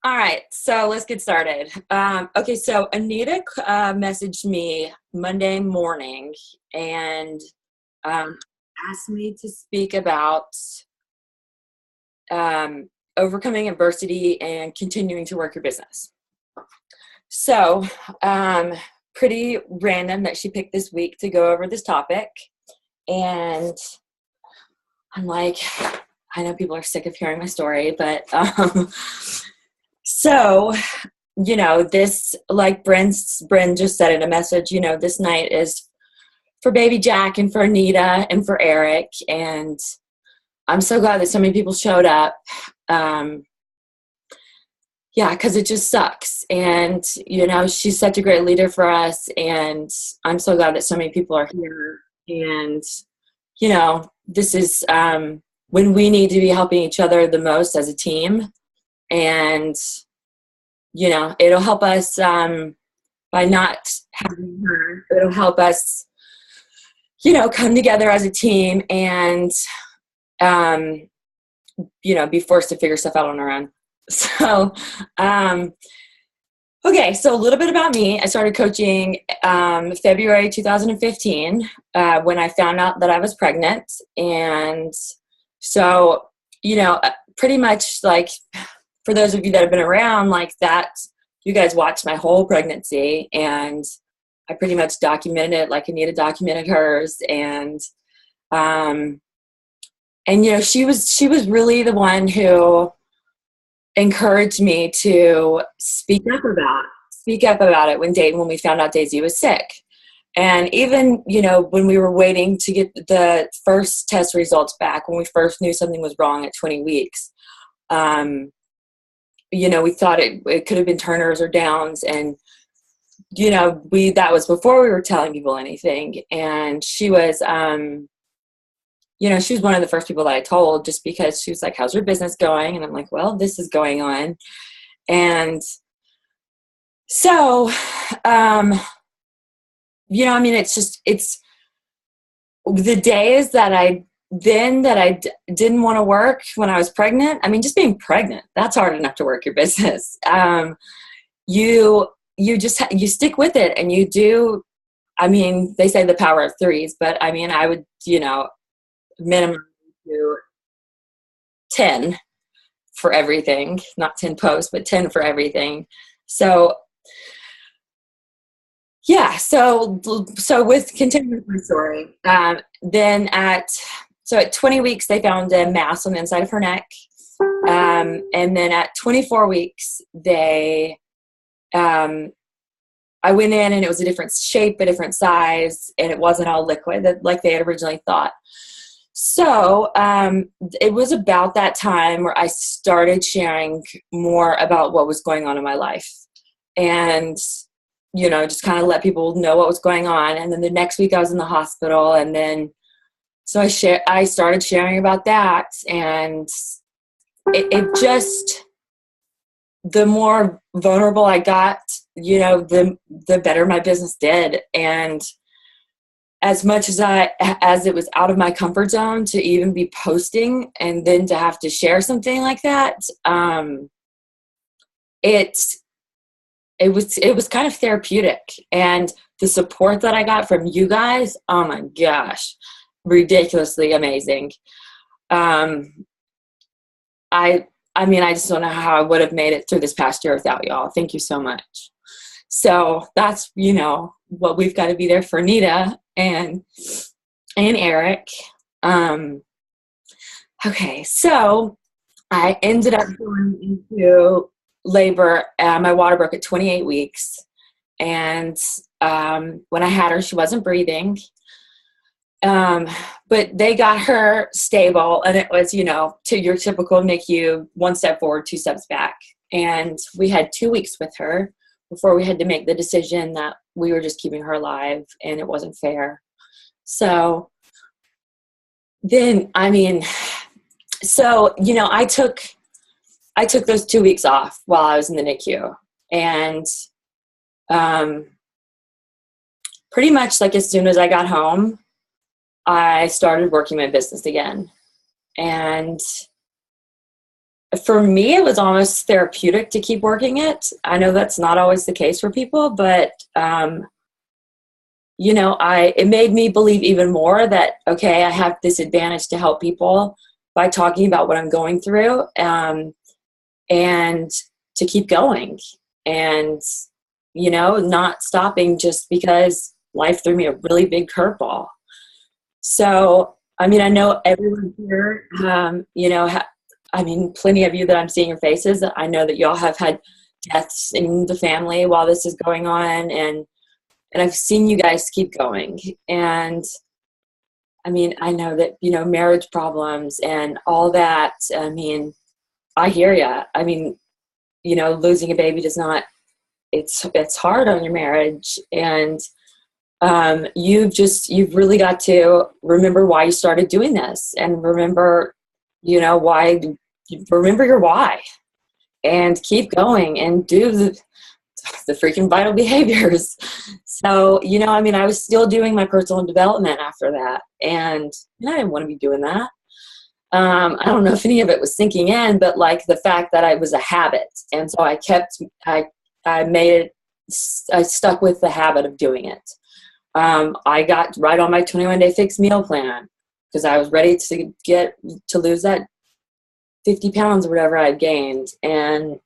All right, so let's get started. Okay, so Anita messaged me Monday morning and um, asked me to speak about overcoming adversity and continuing to work your business. So, um, pretty random that she picked this week to go over this topic. And I'm like, I know people are sick of hearing my story, but so this, like Bryn just said in a message, this night is for baby Jack and for Anita and for Eric. And I'm so glad that so many people showed up. Yeah, because it just sucks. And, she's such a great leader for us. And I'm so glad that so many people are here. And, this is when we need to be helping each other the most as a team. And, it'll help us by not having her. It'll help us, come together as a team and, be forced to figure stuff out on our own. So, okay, so a little bit about me. I started coaching February 2015 when I found out that I was pregnant. And so, pretty much like for those of you that have been around like that, you guys watched my whole pregnancy, and I pretty much documented it like Anita documented hers. And she was really the one who encouraged me to speak up about it when we found out Daisy was sick. And even, when we were waiting to get the first test results back, when we first knew something was wrong at 20 weeks, we thought it could have been Turner's or Downs. And, that was before we were telling people anything. And she was, she was one of the first people that I told, just because she was like, how's your business going? And I'm like, well, this is going on. And so, it's the days that I didn't want to work when I was pregnant. I mean, just being pregnant, that's hard enough to work your business. You stick with it and you do. I mean, they say the power of threes, but I mean, I would, minimum to 10 for everything, not 10 posts, but 10 for everything. So yeah, so with continuing my story, then at 20 weeks, they found a mass on the inside of her neck. And then at 24 weeks, I went in and it was a different shape, a different size, and it wasn't all liquid like they had originally thought. So it was about that time where I started sharing more about what was going on in my life, and just kind of let people know what was going on. And then the next week I was in the hospital, and then so I started sharing about that, and it just, the more vulnerable I got, the better my business did. And as much as it was out of my comfort zone to even be posting and then to have to share something like that, it was kind of therapeutic. And the support that I got from you guys, oh my gosh, ridiculously amazing. I just don't know how I would have made it through this past year without y'all. Thank you so much. So that's, what we've got to be there for Anita and Eric. Okay, so I ended up going into labor. My water broke at 28 weeks. And when I had her, she wasn't breathing. But they got her stable, and it was, to your typical NICU, one step forward, two steps back. And we had 2 weeks with her before we had to make the decision that we were just keeping her alive, and it wasn't fair. So then, I took those 2 weeks off while I was in the NICU, and pretty much like as soon as I got home, I started working my business again. And for me, it was almost therapeutic to keep working it. I know that's not always the case for people, but you know, it made me believe even more that, okay, I have this advantage to help people by talking about what I'm going through, and to keep going, and, you know, not stopping just because life threw me a really big curveball. So, I mean, I know everyone here, you know, I mean, plenty of you that I'm seeing your faces, I know that y'all have had deaths in the family while this is going on, and I've seen you guys keep going. And I mean, I know that, you know, marriage problems and all that. I mean, I hear ya. I mean, you know, losing a baby does not, it's hard on your marriage. And you've really got to remember why you started doing this, and remember, you know, remember your why, and keep going and do the freaking vital behaviors. So, you know, I mean, I was still doing my personal development after that, and I didn't want to be doing that. I don't know if any of it was sinking in, but like the fact that I was a habit. And so I made it, I stuck with the habit of doing it. I got right on my 21-day fixed meal plan because I was ready to lose that 50 pounds or whatever I'd gained. And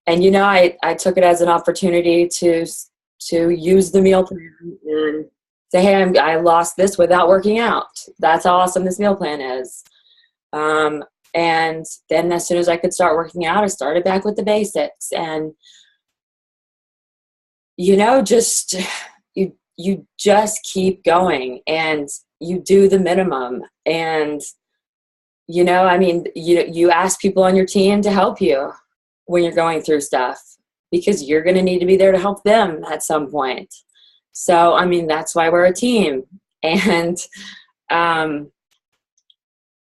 you know, I took it as an opportunity to use the meal plan and say, hey, I lost this without working out. That's how awesome this meal plan is. And then as soon as I could start working out, I started back with the basics. And, you know, just you just keep going, and you do the minimum. And, you know, I mean, you ask people on your team to help you when you're going through stuff, because you're going to need to be there to help them at some point. So, I mean, that's why we're a team. And,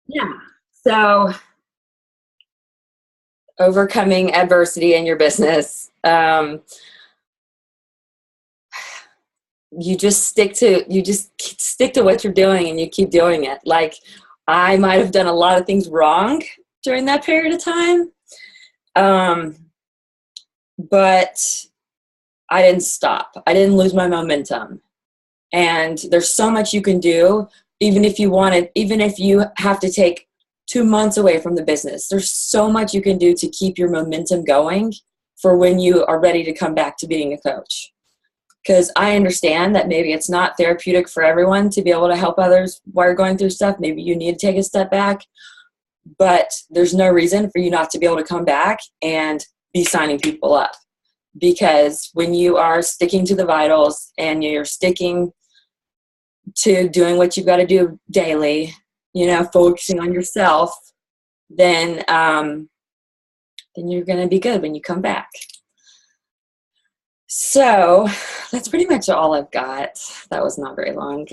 yeah. So, overcoming adversity in your business. You just stick to what you're doing, and you keep doing it. Like, I might have done a lot of things wrong during that period of time. But I didn't stop. I didn't lose my momentum. And there's so much you can do, even if you have to take 2 months away from the business. There's so much you can do to keep your momentum going for when you are ready to come back to being a coach. Because I understand that maybe it's not therapeutic for everyone to be able to help others while you're going through stuff. Maybe you need to take a step back, but there's no reason for you not to be able to come back and be signing people up. Because when you are sticking to the vitals and you're sticking to doing what you've got to do daily, you know, focusing on yourself, then you're going to be good when you come back. So that's pretty much all I've got. That was not very long.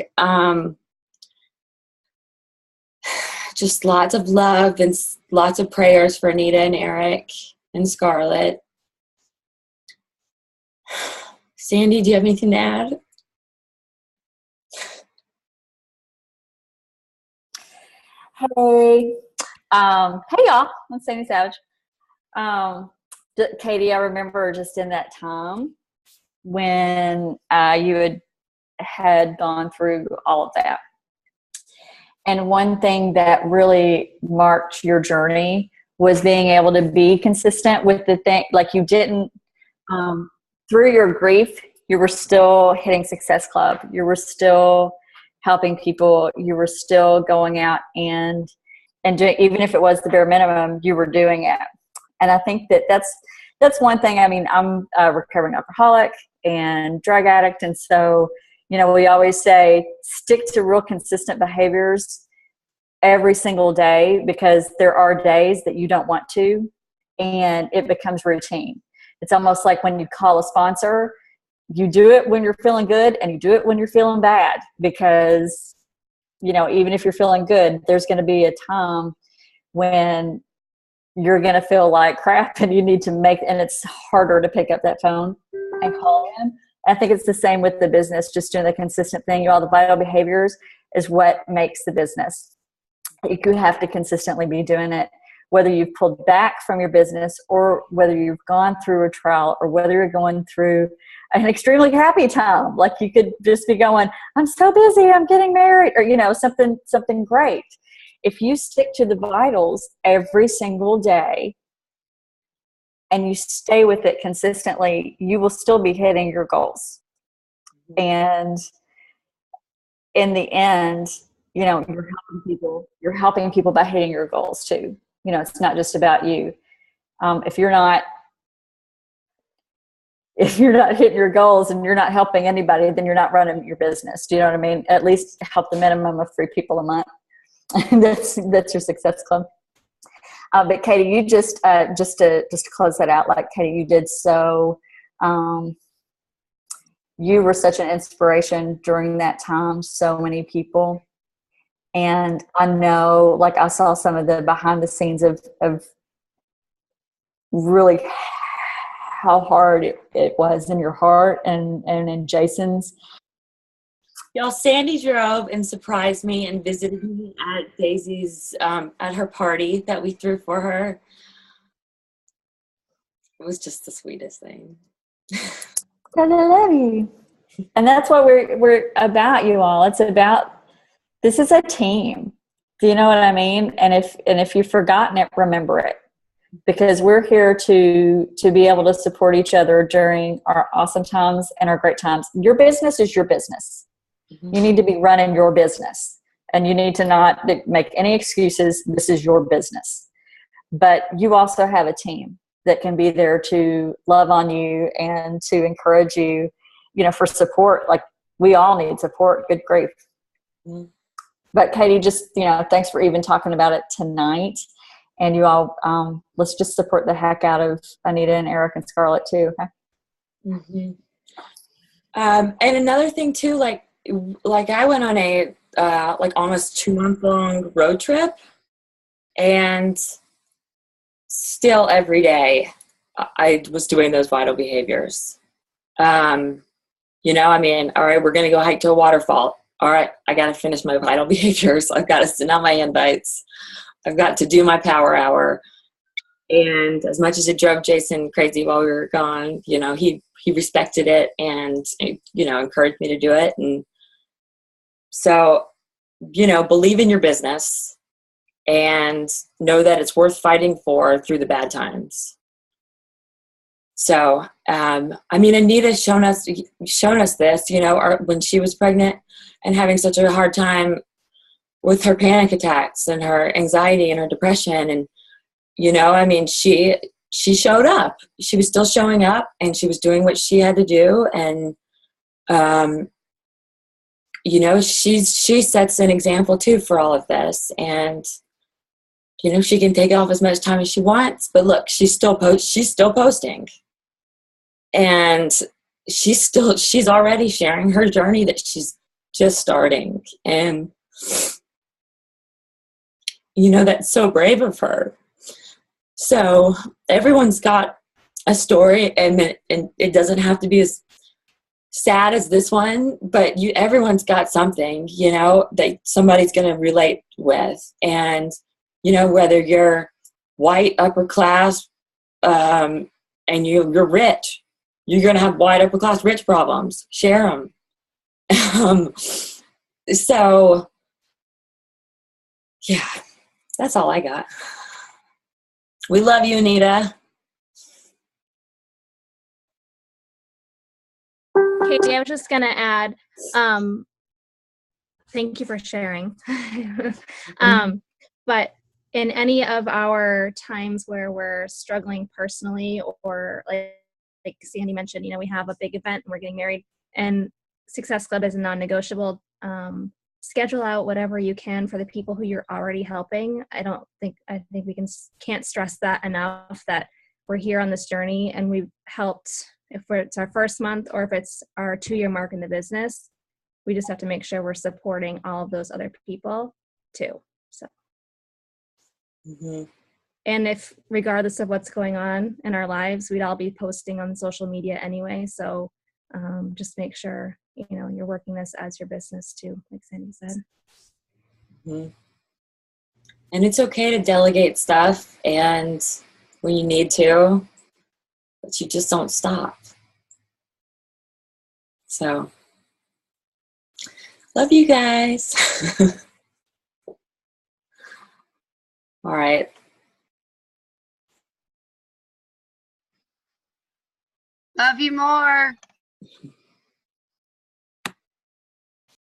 Just lots of love and lots of prayers for Anita and Eric and Scarlett. Sandy, do you have anything to add? Hey, hey y'all, I'm Sandy Savage. Katie, I remember just in that time when you had gone through all of that. And one thing that really marked your journey was being able to be consistent with the thing. Like, you didn't, through your grief, you were still hitting Success Club. You were still helping people. You were still going out and doing, even if it was the bare minimum, you were doing it. And I think that's one thing. I mean, I'm a recovering alcoholic and drug addict. And so, you know, we always say stick to real consistent behaviors every single day, because there are days that you don't want to, and it becomes routine. It's almost like when you call a sponsor, you do it when you're feeling good and you do it when you're feeling bad, because, you know, even if you're feeling good, there's going to be a time when you're going to feel like crap and you need to and it's harder to pick up that phone and call in. I think it's the same with the business, just doing the consistent thing. All the vital behaviors is what makes the business. You have to consistently be doing it, whether you've pulled back from your business or whether you've gone through a trial or whether you're going through an extremely happy time. Like you could just be going, I'm so busy, I'm getting married, or, you know, something great. If you stick to the vitals every single day and you stay with it consistently, you will still be hitting your goals. And in the end, you know, you're helping people by hitting your goals too. You know, it's not just about you. If you're not hitting your goals and you're not helping anybody, then you're not running your business. Do you know what I mean? At least help the minimum of 3 people a month. that's your success club. But Katie, you just to close that out, like Katie, you did so. You were such an inspiration during that time. So many people. And I know, like I saw some of the behind the scenes of really how hard it was in your heart and in Jason's. Y'all, Sandy drove and surprised me and visited me at Daisy's, at her party that we threw for her. It was just the sweetest thing. I love you. And that's what we're about, you all. It's about, this is a team. Do you know what I mean? And if you've forgotten it, remember it. Because we're here to be able to support each other during our awesome times and our great times. Your business is your business. Mm-hmm. You need to be running your business. And you need to not make any excuses. This is your business. But you also have a team that can be there to love on you and to encourage you, you know, for support. Like, we all need support. Good grief. Mm-hmm. But Katie, just, you know, thanks for even talking about it tonight. And you all, let's just support the heck out of Anita and Eric and Scarlett too. Okay? Mm-hmm. And another thing too, like I went on a like almost 2-month-long road trip, and still every day I was doing those vital behaviors. You know, I mean, all right, we're going to go hike to a waterfall. All right, I got to finish my vital behaviors. I've got to send out my invites. I've got to do my power hour. And as much as it drove Jason crazy while we were gone, you know, he respected it and, you know, encouraged me to do it. And so, you know, believe in your business and know that it's worth fighting for through the bad times. So, I mean, Anita's shown us this, you know, when she was pregnant and having such a hard time with her panic attacks and her anxiety and her depression. And, you know, I mean, she showed up. She was still showing up and she was doing what she had to do. And, you know, she sets an example too for all of this. And, you know, she can take off as much time as she wants, but look, she's still posting. And she's already sharing her journey that she's just starting. And, you know, that's so brave of her. So everyone's got a story, and it doesn't have to be as sad as this one, but everyone's got something, you know, that somebody's going to relate with. And, you know, whether you're white, upper class, and you're rich, you're going to have white, upper class, rich problems. Share them. So, yeah, that's all I got. We love you, Anita. Katie, I was just going to add, thank you for sharing. But in any of our times where we're struggling personally, or like Sandy mentioned, you know, we have a big event and we're getting married, and Success Club is a non-negotiable. Schedule out whatever you can for the people who you're already helping. I think we can't stress that enough, that we're here on this journey and we've helped, if it's our first month or if it's our 2-year mark in the business. We just have to make sure we're supporting all of those other people too. So, mm-hmm. And if, regardless of what's going on in our lives, we'd all be posting on social media anyway. So just make sure, you know, you're working this as your business too, like Sandy said. Mm-hmm. And it's okay to delegate stuff and when you need to, but you just don't stop. So, love you guys. All right. Love you more.